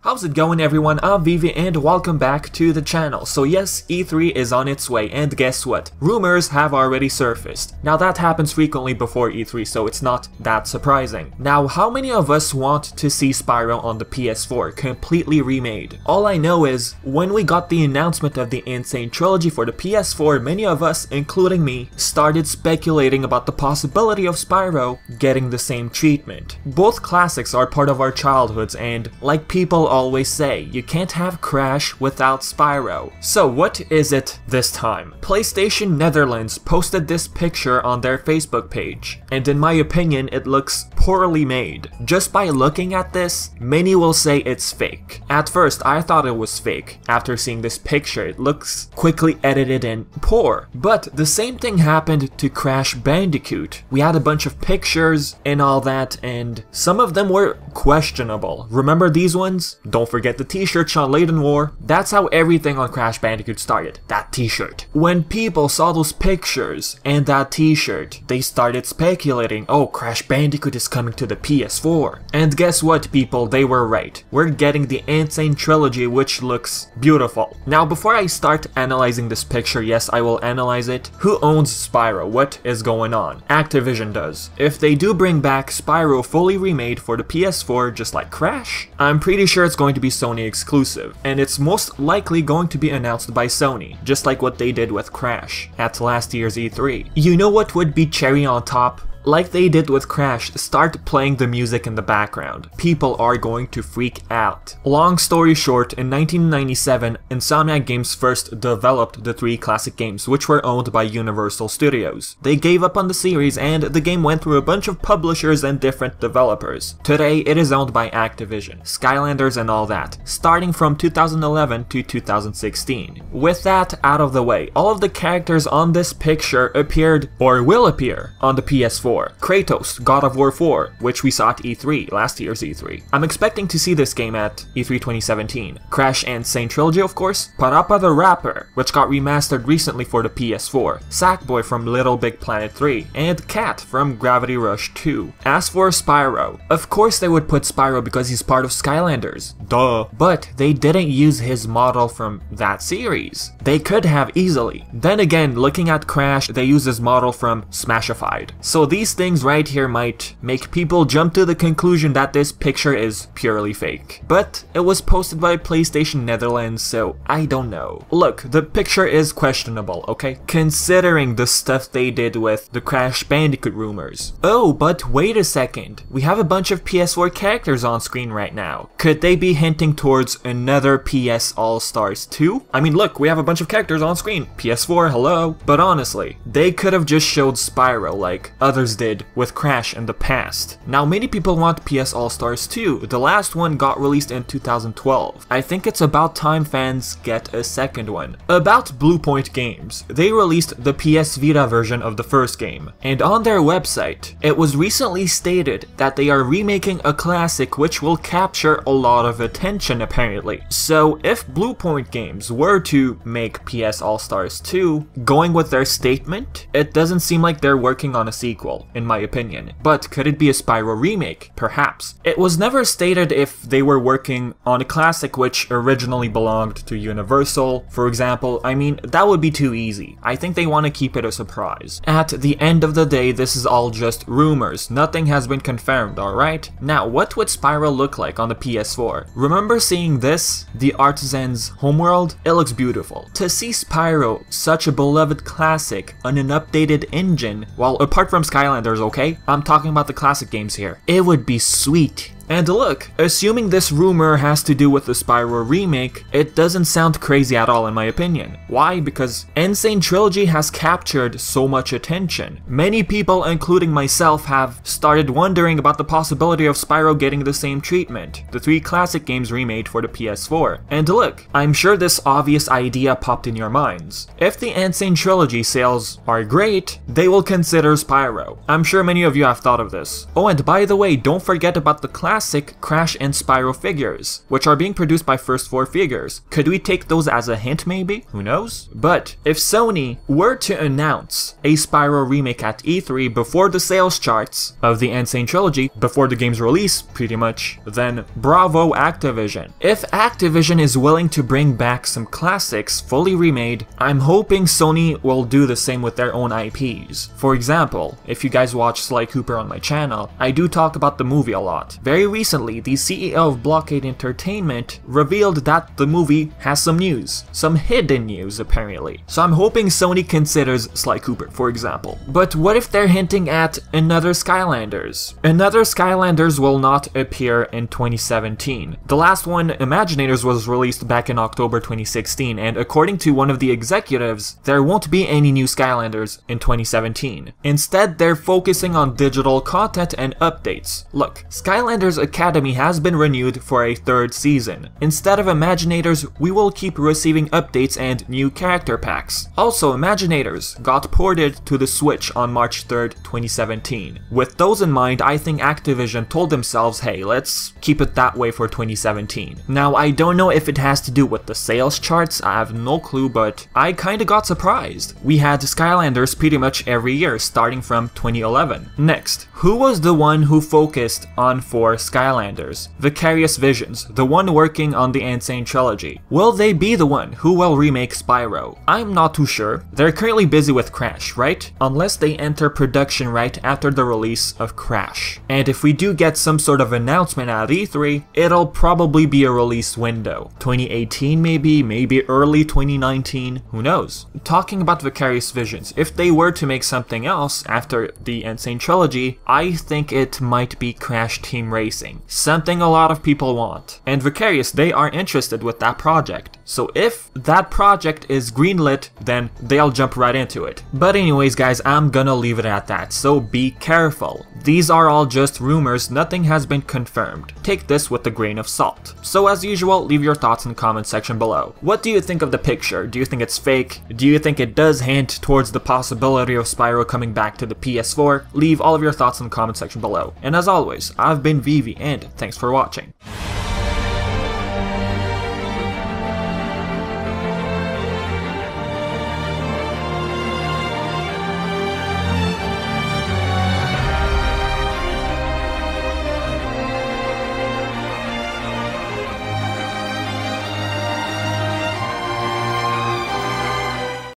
How's it going, everyone? I'm Vivi and welcome back to the channel. So yes, E3 is on its way, and guess what? Rumors have already surfaced. Now that happens frequently before E3, so it's not that surprising. Now, how many of us want to see Spyro on the PS4 completely remade? All I know is, when we got the announcement of the Sane Trilogy for the PS4, many of us, including me, started speculating about the possibility of Spyro getting the same treatment. Both classics are part of our childhoods, and like people always say, you can't have Crash without Spyro. So what is it this time? PlayStation Netherlands posted this picture on their Facebook page, and in my opinion it looks poorly made. Just by looking at this, many will say it's fake. At first I thought it was fake. After seeing this picture, it looks quickly edited and poor. But the same thing happened to Crash Bandicoot. We had a bunch of pictures and all that, and some of them were questionable. Remember these ones? Don't forget the t-shirt Sean Layden wore. That's how everything on Crash Bandicoot started, that t-shirt. When people saw those pictures and that t-shirt, they started speculating, oh, Crash Bandicoot is coming to the PS4. And guess what, people? They were right. We're getting the Sane Trilogy, which looks beautiful. Now, before I start analyzing this picture, yes, I will analyze it. Who owns Spyro? What is going on? Activision does. If they do bring back Spyro fully remade for the PS4, just like Crash, I'm pretty sure it's going to be Sony exclusive, and it's most likely going to be announced by Sony, just like what they did with Crash at last year's E3. You know what would be cherry on top? Like they did with Crash, start playing the music in the background. People are going to freak out. Long story short, in 1997, Insomniac Games first developed the three classic games, which were owned by Universal Studios. They gave up on the series, and the game went through a bunch of publishers and different developers. Today, it is owned by Activision, Skylanders and all that, starting from 2011 to 2016. With that out of the way, all of the characters on this picture appeared, or will appear, on the PS4. Kratos, God of War 4, which we saw at E3, last year's E3. I'm expecting to see this game at E3 2017. Crash and Sane Trilogy, of course. Parappa the Rapper, which got remastered recently for the PS4. Sackboy from Little Big Planet 3, and Cat from Gravity Rush 2. As for Spyro, of course they would put Spyro because he's part of Skylanders. Duh. But they didn't use his model from that series. They could have easily. Then again, looking at Crash, they use his model from Smashified. So these things right here might make people jump to the conclusion that this picture is purely fake. But it was posted by PlayStation Netherlands, so I don't know. Look, the picture is questionable, okay? Considering the stuff they did with the Crash Bandicoot rumors. Oh, but wait a second. We have a bunch of PS4 characters on screen right now. Could they be hinting towards another PS All-Stars 2? I mean, look, we have a bunch of characters on screen. PS4, hello? But honestly, they could have just showed Spyro like others did with Crash in the past. Now, many people want PS All-Stars 2. The last one got released in 2012. I think it's about time fans get a second one. About Bluepoint Games, they released the PS Vita version of the first game, and on their website, it was recently stated that they are remaking a classic which will capture a lot of attention apparently. So if Bluepoint Games were to make PS All-Stars 2, going with their statement, it doesn't seem like they're working on a sequel, in my opinion. But could it be a Spyro remake? Perhaps. It was never stated if they were working on a classic which originally belonged to Universal, for example. I mean, that would be too easy. I think they want to keep it a surprise. At the end of the day, this is all just rumors. Nothing has been confirmed, alright? Now, what would Spyro look like on the PS4? Remember seeing this? The Artisan's Homeworld? It looks beautiful. To see Spyro, such a beloved classic, on an updated engine, well, apart from Skylanders, okay? I'm talking about the classic games here. It would be sweet. And look, assuming this rumor has to do with the Spyro remake, it doesn't sound crazy at all in my opinion. Why? Because Sane Trilogy has captured so much attention. Many people, including myself, have started wondering about the possibility of Spyro getting the same treatment. The three classic games remade for the PS4. And look, I'm sure this obvious idea popped in your minds. If the Sane Trilogy sales are great, they will consider Spyro. I'm sure many of you have thought of this. Oh, and by the way, don't forget about the classic classic Crash and Spyro figures, which are being produced by First 4 Figures. Could we take those as a hint maybe? Who knows? But if Sony were to announce a Spyro remake at E3 before the sales charts of the Sane Trilogy, before the game's release pretty much, then bravo Activision. If Activision is willing to bring back some classics fully remade, I'm hoping Sony will do the same with their own IPs. For example, if you guys watch Sly Cooper on my channel, I do talk about the movie a lot. Very recently, the CEO of Blockade Entertainment revealed that the movie has some news. Some hidden news, apparently. So I'm hoping Sony considers Sly Cooper, for example. But what if they're hinting at another Skylanders? Another Skylanders will not appear in 2017. The last one, Imaginators, was released back in October 2016, and according to one of the executives, there won't be any new Skylanders in 2017. Instead, they're focusing on digital content and updates. Look, Skylanders Academy has been renewed for a 3rd season. Instead of Imaginators, we will keep receiving updates and new character packs. Also, Imaginators got ported to the Switch on March 3rd, 2017. With those in mind, I think Activision told themselves, hey, let's keep it that way for 2017. Now, I don't know if it has to do with the sales charts, I have no clue, but I kinda got surprised. We had Skylanders pretty much every year, starting from 2011. Next, who was the one who focused on 4 Skylanders? Vicarious Visions, the one working on the Sane Trilogy. Will they be the one who will remake Spyro? I'm not too sure. They're currently busy with Crash, right? Unless they enter production right after the release of Crash. And if we do get some sort of announcement at E3, it'll probably be a release window. 2018 maybe early 2019, who knows? Talking about Vicarious Visions, if they were to make something else after the Sane Trilogy, I think it might be Crash Team Racing. Something a lot of people want. And Vicarious, they are interested with that project. So if that project is greenlit, then they'll jump right into it. But anyways guys, I'm gonna leave it at that, so be careful. These are all just rumors, nothing has been confirmed. Take this with a grain of salt. So as usual, leave your thoughts in the comment section below. What do you think of the picture? Do you think it's fake? Do you think it does hint towards the possibility of Spyro coming back to the PS4? Leave all of your thoughts in the comment section below. And as always, I've been Vivi, and thanks for watching.